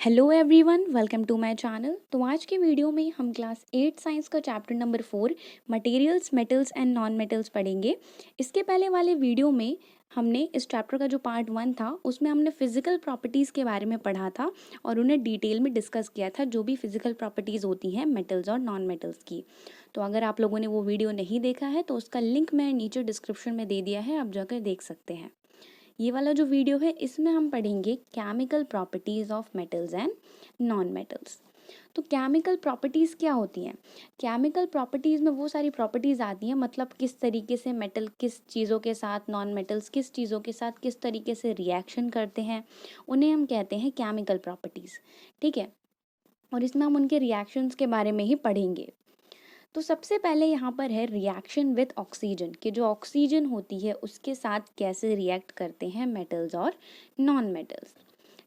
Hello everyone, welcome to my channel. तो आज के वीडियो में हम क्लास 8 साइंस का chapter number 4 materials, metals and non metals पढ़ेंगे। इसके पहले वाले वीडियो में हमने इस चैप्टर का जो पार्ट 1 था उसमें हमने फिजिकल प्रॉपर्टीज़ के बारे में पढ़ा था और उन्हें डिटेल में डिस्कस किया था, जो भी फिजिकल प्रॉपर्टीज़ होती हैं मेटल्स और नॉन मेटल्स की। तो अगर आप लोगों ने वो वीडियो नहीं देखा है तो उसका लिंक मैं नीचे डिस्क्रिप्शन में दे दिया है, आप जाकर देख सकते हैं। ये वाला जो वीडियो है इसमें हम पढ़ेंगे chemical properties of metals and non metals. तो केमिकल प्रॉपर्टीज़ क्या होती हैं? केमिकल प्रॉपर्टीज़ में वो सारी प्रॉपर्टीज़ आती हैं, मतलब किस तरीके से मेटल किस चीज़ों के साथ, नॉन मेटल्स किस चीज़ों के साथ किस तरीके से रिएक्शन करते हैं, उन्हें हम कहते हैं केमिकल प्रॉपर्टीज़। ठीक है, और इसमें हम उनके रिएक्शंस के बारे में ही पढ़ेंगे। तो सबसे पहले यहाँ पर है रिएक्शन विथ ऑक्सीजन, कि जो ऑक्सीजन होती है उसके साथ कैसे रिएक्ट करते हैं मेटल्स और नॉन मेटल्स।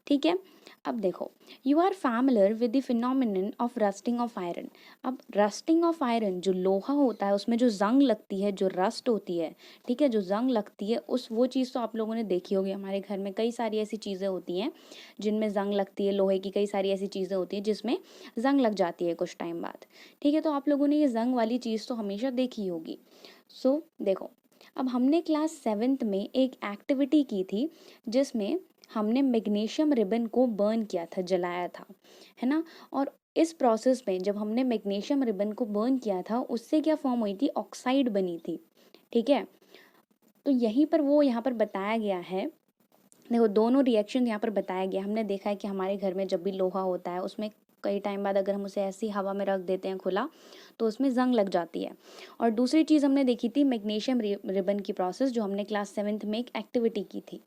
ठीक है, अब देखो, you are familiar with the phenomenon of rusting of iron. अब रस्टिंग ऑफ आयरन, जो लोहा होता है उसमें जो जंग लगती है, जो रस्ट होती है, ठीक है, जो जंग लगती है, उस वो चीज़ तो आप लोगों ने देखी होगी। हमारे घर में कई सारी ऐसी चीज़ें होती हैं जिनमें जंग लगती है, लोहे की कई सारी ऐसी चीज़ें होती हैं जिसमें जंग लग जाती है कुछ टाइम बाद। ठीक है, तो आप लोगों ने ये जंग वाली चीज़ तो हमेशा देखी होगी। सो देखो, अब हमने क्लास 7th में एक एक्टिविटी की थी जिसमें हमने मैग्नीशियम रिबन को बर्न किया था, जलाया था, है ना। और इस प्रोसेस में जब हमने मैग्नीशियम रिबन को बर्न किया था उससे क्या फॉर्म हुई थी, ऑक्साइड बनी थी। ठीक है, तो यहीं पर वो यहाँ पर बताया गया है। देखो, दोनों रिएक्शन यहाँ पर बताया गया। हमने देखा है कि हमारे घर में जब भी लोहा होता है उसमें कई टाइम बाद अगर हम उसे ऐसी हवा में रख देते हैं खुला तो उसमें जंग लग जाती है। और दूसरी चीज़ हमने देखी थी मैग्नीशियम रिबन की प्रोसेस, जो हमने क्लास 7th में एक एक्टिविटी की थी।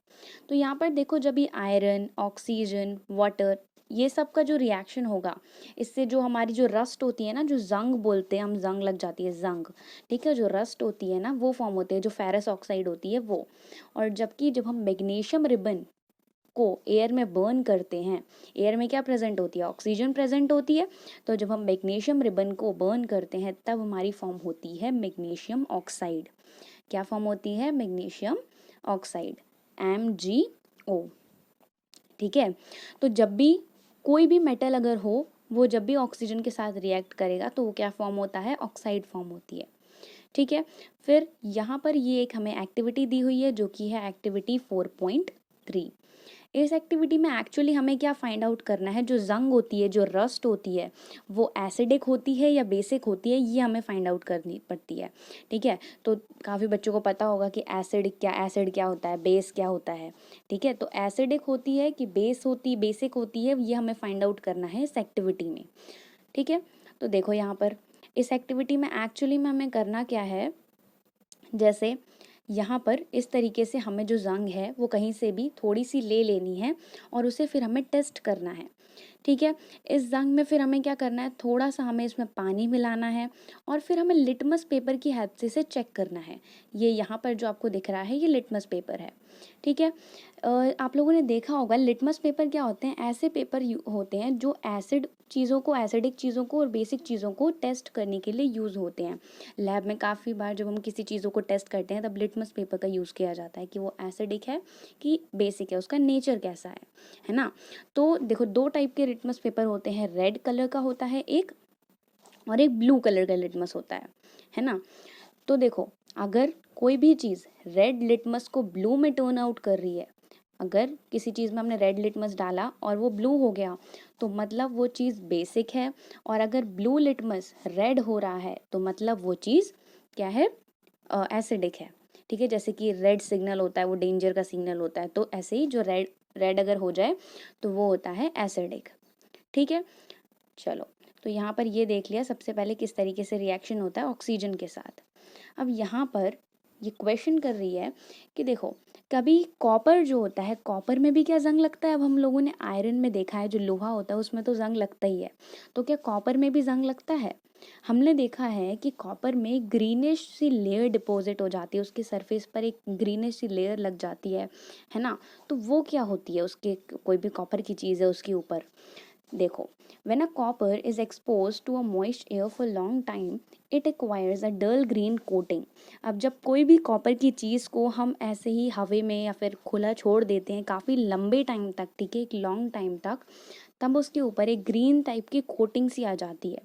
तो यहाँ पर देखो, जब ये आयरन, ऑक्सीजन, वाटर, ये सब का जो रिएक्शन होगा, इससे जो हमारी जो रस्ट होती है ना, जो जंग बोलते हैं हम, जंग लग जाती है, जंग। ठीक है, जो रस्ट होती है ना वो फॉर्म होती है, जो फेरस ऑक्साइड होती है वो। और जबकि जब हम मैग्नीशियम रिबन को एयर में बर्न करते हैं, एयर में क्या प्रेजेंट होती है, ऑक्सीजन प्रेजेंट होती है। तो जब हम मैग्नीशियम रिबन को बर्न करते हैं तब हमारी फॉर्म होती है मैग्नीशियम ऑक्साइड। क्या फॉर्म होती है, मैग्नीशियम ऑक्साइड, MgO। ठीक है, तो जब भी कोई भी मेटल अगर हो, वो जब भी ऑक्सीजन के साथ रिएक्ट करेगा तो वो क्या फॉर्म होता है, ऑक्साइड फॉर्म होती है। ठीक है, फिर यहाँ पर ये एक हमें एक्टिविटी दी हुई है जो कि है एक्टिविटी 4.3। इस एक्टिविटी में एक्चुअली हमें क्या फाइंड आउट करना है, जो जंग होती है, जो रस्ट होती है, वो एसिडिक होती है या बेसिक होती है, ये हमें फाइंड आउट करनी पड़ती है। ठीक है, तो काफ़ी बच्चों को पता होगा कि एसिड क्या होता है, बेस क्या होता है। ठीक है, तो एसिडिक होती है कि बेसिक होती है, ये हमें फाइंड आउट करना है इस एक्टिविटी में। ठीक है, तो देखो यहाँ पर इस एक्टिविटी में एक्चुअली में हमें करना क्या है, जैसे यहाँ पर इस तरीके से हमें जो जंग है वो कहीं से भी थोड़ी सी ले लेनी है और उसे फिर हमें टेस्ट करना है। ठीक है, इस जंग में फिर हमें क्या करना है, थोड़ा सा हमें इसमें पानी मिलाना है और फिर हमें लिटमस पेपर की हेल्प से इसे चेक करना है। ये यहाँ पर जो आपको दिख रहा है ये लिटमस पेपर है। ठीक है, आप लोगों ने देखा होगा लिटमस पेपर क्या होते हैं, ऐसे पेपर होते हैं जो एसिडिक चीज़ों को और बेसिक चीज़ों को टेस्ट करने के लिए यूज़ होते हैं। लैब में काफ़ी बार जब हम किसी चीज़ों को टेस्ट करते हैं तब लिटमस पेपर का यूज़ किया जाता है कि वो एसिडिक है कि बेसिक है, उसका नेचर कैसा है ना। तो देखो, दो टाइप के लिटमस पेपर होते हैं, रेड कलर का होता है एक, और एक ब्लू कलर का लिटमस होता है ना। तो देखो, अगर कोई भी चीज़ रेड लिटमस को ब्लू में टर्न आउट कर रही है, अगर किसी चीज़ में हमने रेड लिटमस डाला और वो ब्लू हो गया तो मतलब वो चीज़ बेसिक है, और अगर ब्लू लिटमस रेड हो रहा है तो मतलब वो चीज़ क्या है, एसिडिक है। ठीक है, जैसे कि रेड सिग्नल होता है वो डेंजर का सिग्नल होता है, तो ऐसे ही जो रेड रेड अगर हो जाए तो वो होता है एसिडिक। ठीक है, चलो, तो यहाँ पर ये देख लिया सबसे पहले किस तरीके से रिएक्शन होता है ऑक्सीजन के साथ। अब यहाँ पर ये क्वेश्चन कर रही है कि देखो, कभी कॉपर जो होता है, कॉपर में भी क्या जंग लगता है। अब हम लोगों ने आयरन में देखा है, जो लोहा होता है उसमें तो जंग लगता ही है, तो क्या कॉपर में भी जंग लगता है। हमने देखा है कि कॉपर में ग्रीनिश सी लेयर डिपॉजिट हो जाती है, उसके सरफेस पर एक ग्रीनिश सी लेयर लग जाती है ना। तो वो क्या होती है, उसके कोई भी कॉपर की चीज़ है उसके ऊपर, देखो, when a copper is expose to a moist air for long time it acquires a dull green coating. अब जब कोई भी कॉपर की चीज़ को हम ऐसे ही हवा में या फिर खुला छोड़ देते हैं काफ़ी लंबे टाइम तक, ठीक है, एक लॉन्ग टाइम तक, तब उसके ऊपर एक ग्रीन टाइप की कोटिंग सी आ जाती है।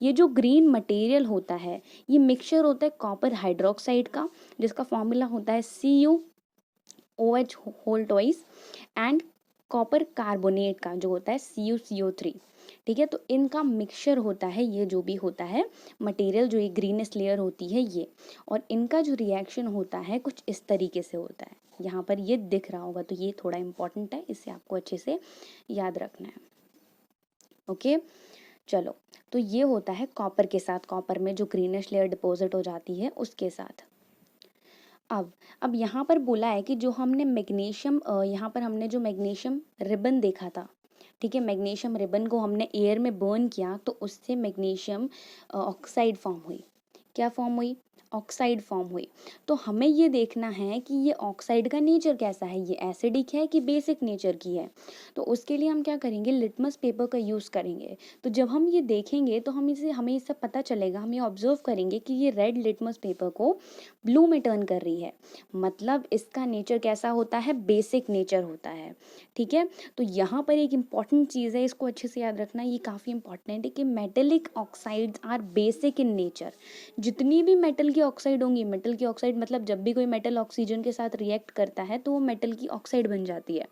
ये जो ग्रीन मटेरियल होता है ये मिक्सचर होता है कॉपर हाइड्रोक्साइड का, जिसका फॉर्मूला होता है CuOH whole twice, and copper carbonate का जो होता है CuCO3। ठीक है, तो इनका मिक्सचर होता है ये जो भी होता है मटेरियल, जो ये ग्रीनेस्ट लेयर होती है ये, और इनका जो रिएक्शन होता है कुछ इस तरीके से होता है। यहाँ पर ये दिख रहा होगा, तो ये थोड़ा इंपॉर्टेंट है, इसे आपको अच्छे से याद रखना है। ओके, चलो, तो ये होता है कॉपर के साथ, कॉपर में जो ग्रीनिश लेयर डिपॉजिट हो जाती है उसके साथ। अब यहाँ पर बोला है कि जो हमने मैग्नीशियम, यहाँ पर हमने जो मैग्नीशियम रिबन देखा था, ठीक है, मैग्नीशियम रिबन को हमने एयर में बर्न किया तो उससे मैग्नीशियम ऑक्साइड फॉर्म हुई। क्या फॉर्म हुई? ऑक्साइड फॉर्म हुई। तो हमें ये देखना है कि ये ऑक्साइड का नेचर कैसा है, ये एसिडिक है कि बेसिक नेचर की है। तो उसके लिए हम क्या करेंगे, लिटमस पेपर का यूज़ करेंगे। तो जब हम ये देखेंगे तो हमें इससे पता चलेगा, हम ये ऑब्जर्व करेंगे कि ये रेड लिटमस पेपर को ब्लू में टर्न कर रही है, मतलब इसका नेचर कैसा होता है, बेसिक नेचर होता है। ठीक है, तो यहाँ पर एक इम्पॉर्टेंट चीज़ है, इसको अच्छे से याद रखना, ये काफ़ी इंपॉर्टेंट है कि metallic oxides are basic in nature. जितनी भी मेटल की ऑक्साइड होंगी, मेटल की ऑक्साइड मतलब जब भी कोई मेटल ऑक्सीजन के साथ रिएक्ट करता है तो वो मेटल की ऑक्साइड बन जाती है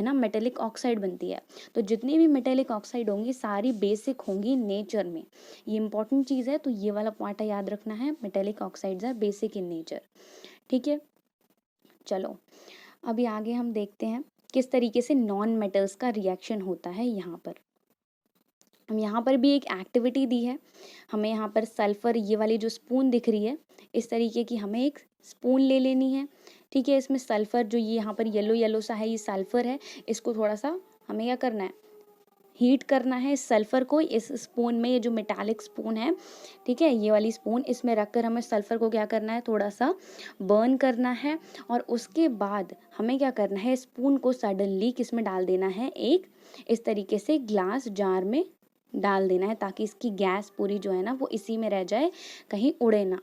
ना, मेटेलिक ऑक्साइड बनती है। तो जितनी भी मेटेलिक ऑक्साइड होंगी सारी बेसिक होंगी नेचर में, ये इंपॉर्टेंट चीज़ है, तो ये वाला पॉइंट याद रखना है, metallic oxides are basic in nature. ठीक है, चलो अभी आगे हम देखते हैं किस तरीके से नॉन मेटल्स का रिएक्शन होता है। यहाँ पर हम यहाँ पर भी एक एक्टिविटी दी है हमें, यहाँ पर सल्फर, ये वाली जो स्पून दिख रही है इस तरीके की, हमें एक स्पून ले लेनी है। ठीक है, इसमें सल्फर जो ये यहाँ पर येलो येलो सा है ये सल्फर है, इसको थोड़ा सा हमें क्या करना है, हीट करना है। इस सल्फर को इस स्पून में, ये जो मेटालिक स्पून है, ठीक है, ये वाली स्पून, इसमें रखकर हमें सल्फर को क्या करना है, थोड़ा सा बर्न करना है। और उसके बाद हमें क्या करना है, स्पून को सडनली किस में डाल देना है, एक इस तरीके से ग्लास जार में डाल देना है, ताकि इसकी गैस पूरी जो है ना वो इसी में रह जाए, कहीं उड़े ना।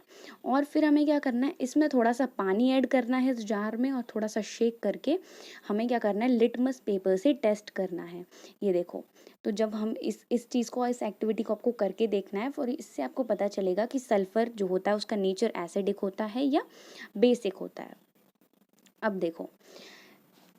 और फिर हमें क्या करना है, इसमें थोड़ा सा पानी ऐड करना है इस जार में, और थोड़ा सा शेक करके हमें क्या करना है, लिटमस पेपर से टेस्ट करना है। ये देखो, तो जब हम इस चीज़ को, इस एक्टिविटी को आपको करके देखना है, और इससे आपको पता चलेगा कि सल्फर जो होता है उसका नेचर एसिडिक होता है या बेसिक होता है। अब देखो,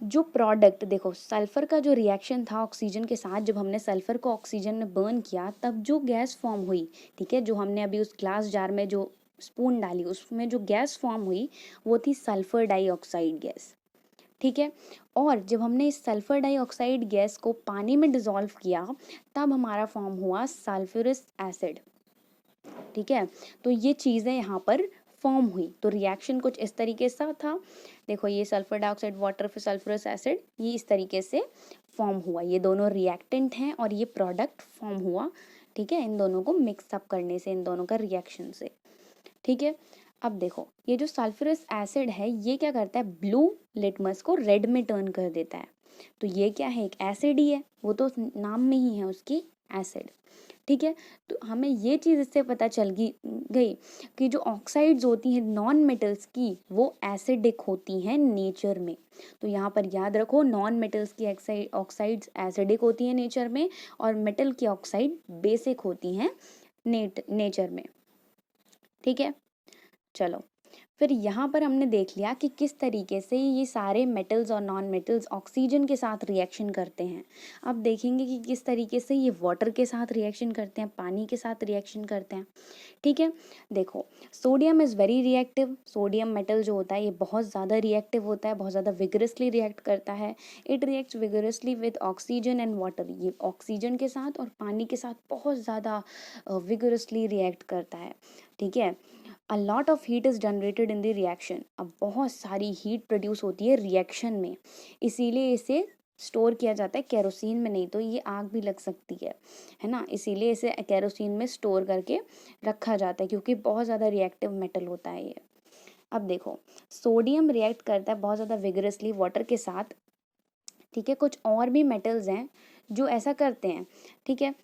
जो प्रोडक्ट, देखो सल्फर का जो रिएक्शन था ऑक्सीजन के साथ, जब हमने सल्फर को ऑक्सीजन में बर्न किया तब जो गैस फॉर्म हुई, ठीक है, जो हमने अभी उस ग्लास जार में जो स्पून डाली उसमें जो गैस फॉर्म हुई वो थी सल्फर डाइऑक्साइड गैस। ठीक है, और जब हमने इस सल्फर डाइऑक्साइड गैस को पानी में डिसॉल्व किया तब हमारा फॉर्म हुआ सल्फ्यूरिक एसिड। ठीक है, तो ये चीज़ें यहाँ पर फॉर्म हुई, तो रिएक्शन कुछ इस तरीके से था। देखो, ये सल्फर डाइऑक्साइड वाटर फिर सल्फ्यूरिक एसिड, ये इस तरीके से फॉर्म हुआ, ये दोनों रिएक्टेंट हैं और ये प्रोडक्ट फॉर्म हुआ। ठीक है, इन दोनों को मिक्सअप करने से, इन दोनों का रिएक्शन से। ठीक है, अब देखो, ये जो सल्फ्यूरिक एसिड है ये क्या करता है, ब्लू लिटमस को रेड में टर्न कर देता है। तो ये क्या है, एक एसिड ही है, वो तो नाम में ही है उसकी एसिड। ठीक है, तो हमें ये चीज़ इससे पता चल गई कि जो ऑक्साइड्स होती हैं नॉन मेटल्स की वो एसिडिक होती हैं नेचर में। तो यहाँ पर याद रखो, नॉन मेटल्स की ऑक्साइड्स एसिडिक होती हैं नेचर में, और मेटल की ऑक्साइड बेसिक होती हैं नेचर में। ठीक है, चलो, फिर यहाँ पर हमने देख लिया कि किस तरीके से ये सारे मेटल्स और नॉन मेटल्स ऑक्सीजन के साथ रिएक्शन करते हैं। अब देखेंगे कि किस तरीके से ये वाटर के साथ रिएक्शन करते हैं, पानी के साथ रिएक्शन करते हैं। ठीक है, देखो, sodium is very reactive, sodium metal जो होता है ये बहुत ज़्यादा रिएक्टिव होता है, बहुत ज़्यादा विगरसली रिएक्ट करता है। It reacts vigorously with oxygen and water, ये ऑक्सीजन के साथ और पानी के साथ बहुत ज़्यादा विगरसली रिएक्ट करता है। ठीक है, a lot of heat is generated in the reaction, अब बहुत सारी हीट प्रोड्यूस होती है रिएक्शन में, इसीलिए इसे स्टोर किया जाता है केरोसिन में, नहीं तो ये आग भी लग सकती है ना, इसीलिए इसे केरोसिन में स्टोर करके रखा जाता है, क्योंकि बहुत ज़्यादा रिएक्टिव मेटल होता है ये। अब देखो, सोडियम रिएक्ट करता है बहुत ज़्यादा विगरसली वाटर के साथ। ठीक है, कुछ और भी मेटल्स हैं जो ऐसा करते हैं, ठीक है।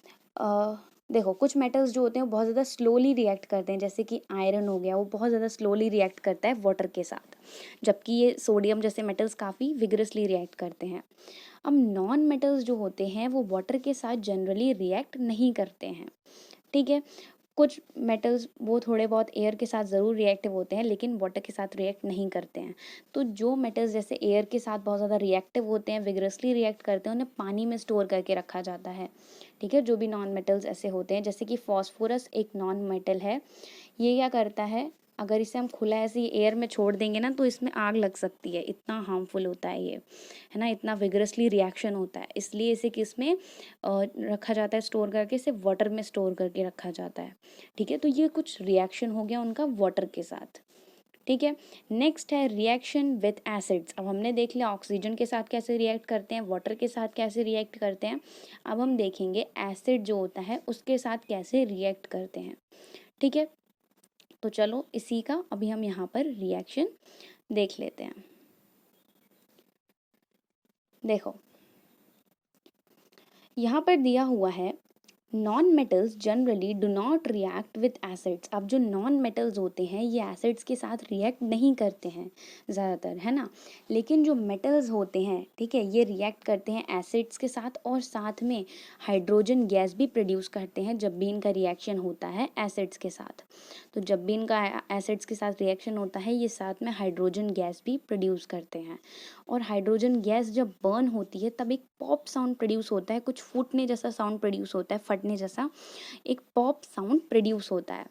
देखो कुछ मेटल्स जो होते हैं वो बहुत ज़्यादा स्लोली रिएक्ट करते हैं, जैसे कि आयरन हो गया, वो बहुत ज़्यादा स्लोली रिएक्ट करता है वाटर के साथ, जबकि ये सोडियम जैसे मेटल्स काफ़ी विगरसली रिएक्ट करते हैं। अब नॉन मेटल्स जो होते हैं वो वाटर के साथ जनरली रिएक्ट नहीं करते हैं, ठीक है। कुछ मेटल्स वो थोड़े बहुत एयर के साथ ज़रूर रिएक्टिव होते हैं, लेकिन वाटर के साथ रिएक्ट नहीं करते हैं। तो जो मेटल्स जैसे एयर के साथ बहुत ज़्यादा रिएक्टिव होते हैं, विगरसली रिएक्ट करते हैं, उन्हें पानी में स्टोर करके रखा जाता है, ठीक है। जो भी नॉन मेटल्स ऐसे होते हैं, जैसे कि फॉस्फोरस एक नॉन मेटल है, ये क्या करता है, अगर इसे हम खुला ऐसे ही एयर में छोड़ देंगे ना तो इसमें आग लग सकती है, इतना हार्मफुल होता है ये, है ना, इतना विगरसली रिएक्शन होता है। इसलिए इसे किस में रखा जाता है स्टोर करके, इसे वाटर में स्टोर करके रखा जाता है, ठीक है। तो ये कुछ रिएक्शन हो गया उनका वाटर के साथ, ठीक है। नेक्स्ट है रिएक्शन विथ एसिड्स। अब हमने देख लिया ऑक्सीजन के साथ कैसे रिएक्ट करते हैं, वाटर के साथ कैसे रिएक्ट करते हैं। अब हम देखेंगे एसिड जो होता है उसके साथ कैसे रिएक्ट करते हैं, ठीक है। तो चलो इसी का अभी हम यहाँ पर रिएक्शन देख लेते हैं। देखो यहाँ पर दिया हुआ है non metals generally do not react with acids. अब जो नॉन मेटल्स होते हैं ये एसिड्स के साथ रिएक्ट नहीं करते हैं ज़्यादातर, है ना, लेकिन जो मेटल्स होते हैं, ठीक है, ये रिएक्ट करते हैं एसिड्स के साथ, और साथ में हाइड्रोजन गैस भी प्रोड्यूस करते हैं जब भी इनका रिएक्शन होता है एसिड्स के साथ। तो जब भी इनका एसिड्स के साथ रिएक्शन होता है ये साथ में हाइड्रोजन गैस भी प्रोड्यूस करते हैं, और हाइड्रोजन गैस जब बर्न होती है तब एक पॉप साउंड प्रोड्यूस होता है, कुछ फूटने जैसा साउंड प्रोड्यूस होता है, फटने जैसा एक पॉप साउंड प्रोड्यूस होता है,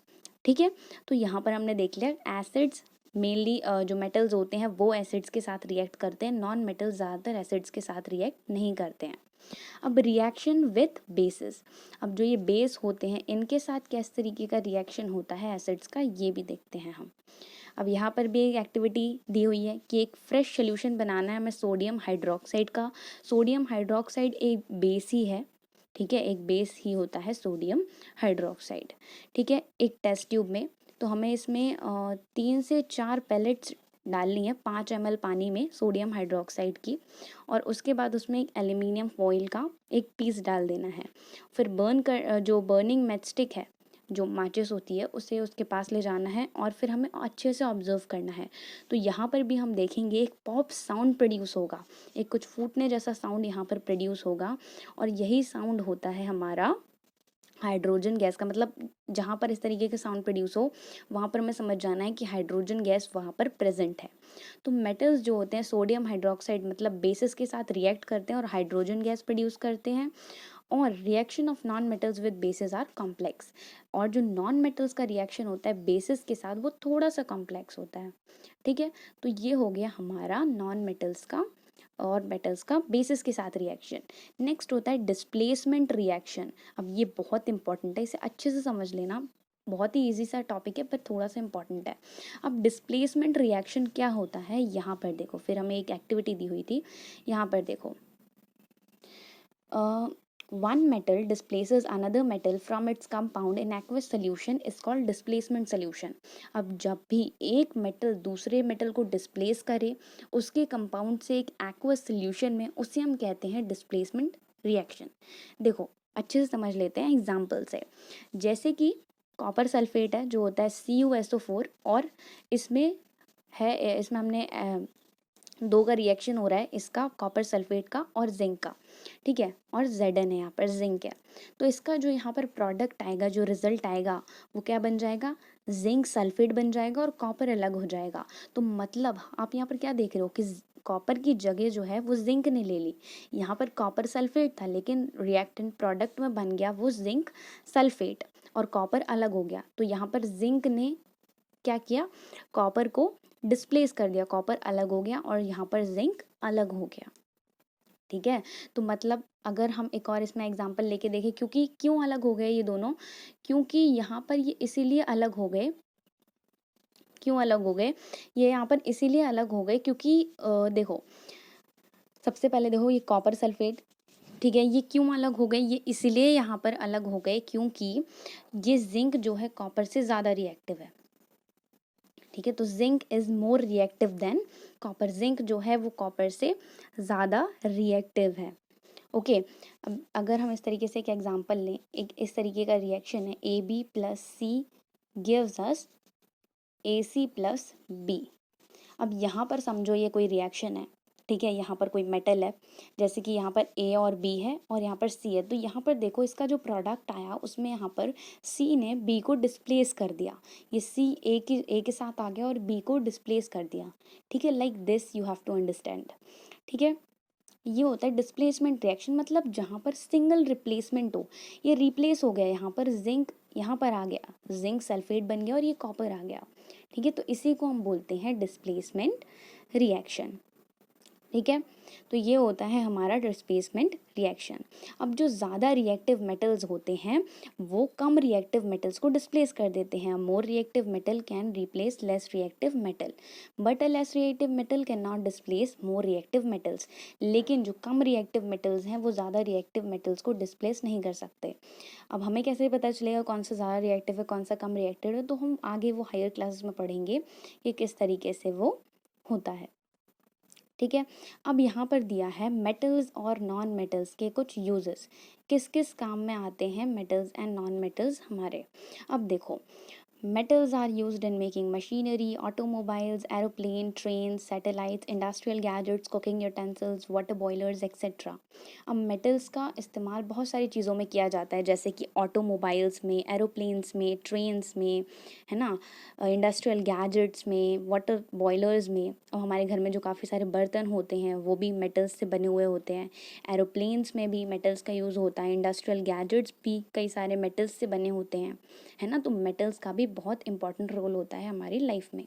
ठीक है। तो यहाँ पर हमने देख लिया एसिड्स मेनली जो मेटल्स होते हैं वो एसिड्स के साथ रिएक्ट करते हैं, नॉन मेटल्स ज़्यादातर एसिड्स के साथ रिएक्ट नहीं करते हैं। अब रिएक्शन विथ बेसिस, अब जो ये बेस होते हैं इनके साथ किस तरीके का रिएक्शन होता है एसिड्स का, ये भी देखते हैं हम। अब यहाँ पर भी एक एक्टिविटी दी हुई है कि एक फ्रेश सोल्यूशन बनाना है हमें सोडियम हाइड्रोक्साइड का। सोडियम हाइड्रोक्साइड एक बेस ही है, ठीक है, एक बेस ही होता है सोडियम हाइड्रोक्साइड, ठीक है। एक टेस्ट ट्यूब में तो हमें इसमें 3 से 4 पैलेट्स डालनी है 5 ml पानी में सोडियम हाइड्रोक्साइड की, और उसके बाद उसमें एक एल्यूमिनियम फॉइल का एक पीस डाल देना है। फिर बर्न कर जो बर्निंग मैचस्टिक है, जो माचिस होती है, उसे उसके पास ले जाना है और फिर हमें अच्छे से ऑब्जर्व करना है। तो यहाँ पर भी हम देखेंगे एक पॉप साउंड प्रोड्यूस होगा, एक कुछ फूटने जैसा साउंड यहाँ पर प्रोड्यूस होगा, और यही साउंड होता है हमारा हाइड्रोजन गैस का। मतलब जहाँ पर इस तरीके का साउंड प्रोड्यूस हो वहाँ पर हमें समझ जाना है कि हाइड्रोजन गैस वहाँ पर प्रेजेंट है। तो मेटल्स जो होते हैं सोडियम हाइड्रोक्साइड मतलब बेसिस के साथ रिएक्ट करते हैं और हाइड्रोजन गैस प्रोड्यूस करते हैं, और reaction of non metals with bases are complex. और जो नॉन मेटल्स का रिएक्शन होता है बेसिस के साथ वो थोड़ा सा कॉम्प्लेक्स होता है, ठीक है। तो ये हो गया हमारा नॉन मेटल्स का और मेटल्स का बेसिस के साथ रिएक्शन। नेक्स्ट होता है डिस्प्लेसमेंट रिएक्शन। अब ये बहुत इंपॉर्टेंट है, इसे अच्छे से समझ लेना, बहुत ही इजी सा टॉपिक है पर थोड़ा सा इंपॉर्टेंट है। अब डिस्प्लेसमेंट रिएक्शन क्या होता है, यहाँ पर देखो, फिर हमें एक एक्टिविटी दी हुई थी, यहाँ पर देखो one metal displaces another metal from its compound in aqueous solution is called displacement solution। अब जब भी एक मेटल दूसरे मेटल को डिस्प्लेस करे उसके कंपाउंड से एक एक्वस सोल्यूशन में, उसे हम कहते हैं डिस्प्लेसमेंट रिएक्शन। देखो अच्छे से समझ लेते हैं एग्जाम्पल से, जैसे कि कॉपर सल्फेट है जो होता है CuSO4, और इसमें इसमें हमने दो का रिएक्शन हो रहा है, इसका कॉपर सल्फेट का और जिंक का, ठीक है, और Zn है यहाँ पर जिंक है। तो इसका जो यहाँ पर प्रोडक्ट आएगा, जो रिजल्ट आएगा वो क्या बन जाएगा, जिंक सल्फेट बन जाएगा और कॉपर अलग हो जाएगा। तो मतलब आप यहाँ पर क्या देख रहे हो कि कॉपर की जगह जो है वो जिंक ने ले ली। यहाँ पर कॉपर सल्फेट था लेकिन रिएक्टेंट प्रोडक्ट में बन गया वो जिंक सल्फेट और कॉपर अलग हो गया। तो यहाँ पर जिंक ने क्या किया, कॉपर को डिस्प्लेस कर दिया, कॉपर अलग हो गया और यहाँ पर जिंक अलग हो गया, ठीक है। तो मतलब अगर हम एक और इसमें एग्जांपल लेके देखें, क्योंकि क्यों अलग हो गए ये दोनों, क्योंकि यहाँ पर ये इसीलिए अलग हो गए, क्यों अलग हो गए, ये यहाँ पर इसीलिए अलग हो गए क्योंकि देखो सबसे पहले देखो ये कॉपर सल्फेट, ठीक है, ये क्यों अलग हो गए, ये इसीलिए यहाँ पर अलग हो गए क्योंकि ये जिंक जो है कॉपर से ज़्यादा रिएक्टिव है, ठीक है। तो zinc is more reactive than copper, zinc जो है वो कॉपर से ज़्यादा रिएक्टिव है। ओके, अब अगर हम इस तरीके से एक एग्जांपल लें, एक इस तरीके का रिएक्शन है, A B plus C gives us A C plus B. अब यहाँ पर समझो ये कोई रिएक्शन है, ठीक है, यहाँ पर कोई मेटल है, जैसे कि यहाँ पर ए और बी है और यहाँ पर सी है, तो यहाँ पर देखो इसका जो प्रोडक्ट आया उसमें यहाँ पर सी ने बी को डिस्प्लेस कर दिया, ये सी ए के साथ आ गया और बी को डिस्प्लेस कर दिया, ठीक है, like this you have to understand, ठीक है। ये होता है डिस्प्लेसमेंट रिएक्शन, मतलब जहाँ पर सिंगल रिप्लेसमेंट हो, ये रिप्लेस हो गया, यहाँ पर जिंक यहाँ पर आ गया, जिंक सल्फेट बन गया और ये कॉपर आ गया, ठीक है, तो इसी को हम बोलते हैं डिस्प्लेसमेंट रिएक्शन, ठीक है। तो ये होता है हमारा डिस्प्लेसमेंट रिएक्शन। अब जो ज़्यादा रिएक्टिव मेटल्स होते हैं वो कम रिएक्टिव मेटल्स को डिस्प्लेस कर देते हैं। More reactive metal can replace less reactive metal, but a less reactive metal can not displace more reactive metals. लेकिन जो कम रिएक्टिव मेटल्स हैं वो ज़्यादा रिएक्टिव मेटल्स को डिस्प्लेस नहीं कर सकते। अब हमें कैसे पता चलेगा कौन सा ज़्यादा रिएक्टिव है कौन सा कम रिएक्टिव है, तो हम आगे वो हायर क्लासेस में पढ़ेंगे कि किस तरीके से वो होता है, ठीक है। अब यहाँ पर दिया है मेटल्स और नॉन मेटल्स के कुछ यूजेस, किस किस काम में आते हैं मेटल्स एंड नॉन मेटल्स हमारे। अब देखो, metals are used in making machinery, automobiles, aeroplane, trains, satellites, industrial gadgets, cooking utensils, water boilers, etc. अब metals का इस्तेमाल बहुत सारी चीज़ों में किया जाता है, जैसे कि ऑटोमोबाइल्स में, एरोप्लेन्स में, ट्रेन्स में, है ना, इंडस्ट्रियल गैजेट्स में, वाटर बॉयलर्स में, और हमारे घर में जो काफ़ी सारे बर्तन होते हैं वो भी मेटल्स से बने हुए होते हैं। एरोप्लेन्स में भी मेटल्स का यूज़ होता है, इंडस्ट्रियल गैजेट्स भी कई सारे मेटल्स से बने होते हैं, है ना। तो मेटल्स का भी बहुत इंपॉर्टेंट रोल होता है हमारी लाइफ में।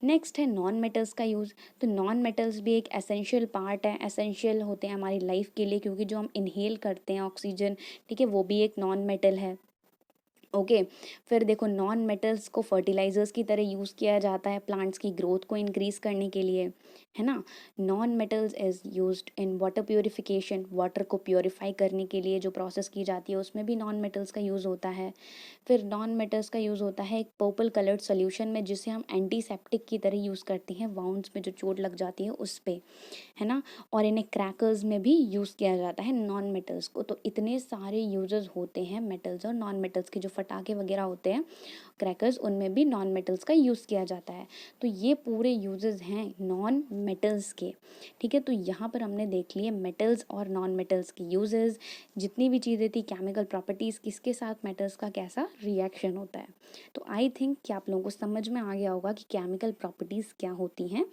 नेक्स्ट है नॉन मेटल्स का यूज़। तो नॉन मेटल्स भी एक एसेंशियल पार्ट है, एसेंशियल होते हैं हमारी लाइफ के लिए, क्योंकि जो हम इनहेल करते हैं ऑक्सीजन, ठीक है, वो भी एक नॉन मेटल है। ओके, फिर देखो नॉन मेटल्स को फर्टिलाइजर्स की तरह यूज़ किया जाता है प्लांट्स की ग्रोथ को इंक्रीज करने के लिए, है ना। Non metals is used in water purification, water को प्योरीफाई करने के लिए जो प्रोसेस की जाती है उसमें भी नॉन मेटल्स का यूज़ होता है। फिर नॉन मेटल्स का यूज़ होता है एक पर्पल कलर्ड सोल्यूशन में, जिसे हम एंटीसेप्टिक की तरह यूज़ करते हैं वाउंड्स में जो चोट लग जाती है उस पर, है ना। और इन्हें क्रैकर्स में भी यूज़ किया जाता है नॉन मेटल्स को। तो इतने सारे यूजेस होते हैं मेटल्स और नॉन मेटल्स के, जो फटाके वगैरह होते हैं क्रैकर्स, उनमें भी नॉन मेटल्स का यूज़ किया जाता है। तो ये पूरे यूजेस हैं नॉन मेटल्स के, ठीक है। तो यहाँ पर हमने देख लिए मेटल्स और नॉन मेटल्स के यूजेस, जितनी भी चीज़ें थी, केमिकल प्रॉपर्टीज़, किसके साथ मेटल्स का कैसा रिएक्शन होता है। तो आई थिंक कि आप लोगों को समझ में आ गया होगा कि केमिकल प्रॉपर्टीज़ क्या होती हैं,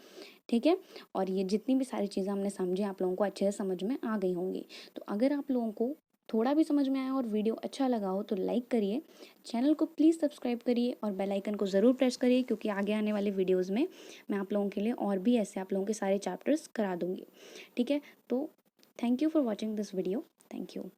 ठीक है। और ये जितनी भी सारी चीज़ें हमने समझी आप लोगों को अच्छे से समझ में आ गई होंगी। तो अगर आप लोगों को थोड़ा भी समझ में आया और वीडियो अच्छा लगा हो तो लाइक करिए, चैनल को प्लीज़ सब्सक्राइब करिए और बेल आइकन को ज़रूर प्रेस करिए, क्योंकि आगे आने वाले वीडियोज़ में मैं आप लोगों के लिए और भी ऐसे आप लोगों के सारे चैप्टर्स करा दूँगी, ठीक है। तो thank you for watching this video, thank you.